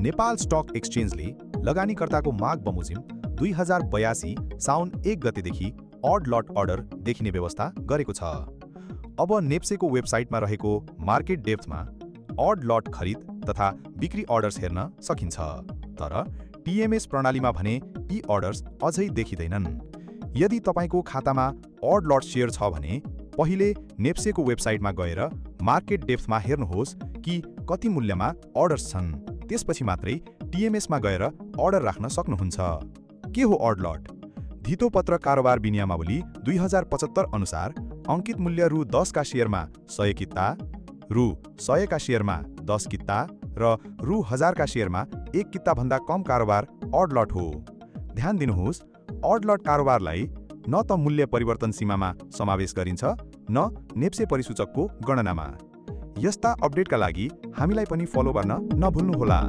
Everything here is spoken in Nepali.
नेपाल स्टक एक्सचेन्जले लगानीकर्ताको माग बमोजिम 2082 साउन 1 गतेदेखि अड लट अर्डर देखिने व्यवस्था गरेको छ। अब नेप्सेको वेबसाइटमा रहेको मार्केट डेप्थमा अड लट खरिद तथा बिक्री अर्डर्स हेर्न सकिन्छ। तर टिएमएस प्रणालीमा भने यी अर्डर्स अझै देखिँदैनन्। यदि तपाईको खातामा अड लट सेयर छ भने पहिले नेप्सेको वेबसाइटमा गएर मार्केट डेप्थमा हेर्नुहोस् कि कति मूल्यमा अर्डर्स छन्। त्यसपछि मात्रै टिएमएसमा गएर अर्डर राख्न सक्नुहुन्छ। के हो अड लट? धितोपत्र कारोबार विनियमावली 2075 अनुसार अंकित मूल्य रु 10 का शेयरमा 100 किता, रु 100 का शेयरमा 10 किता र रु 1000 का शेयरमा 1 किता भन्दा कम कारोबार अड लट हो। ध्यान दिनुहोस्, अड लट कारोबारलाई न त मूल्य परिवर्तन सीमामा समावेश गरिन्छ न नेप्से परिसूचकको गणनामा। यस्ता अपडेटका लागि हामीलाई पनि फलो गर्न नभुल्नुहोला।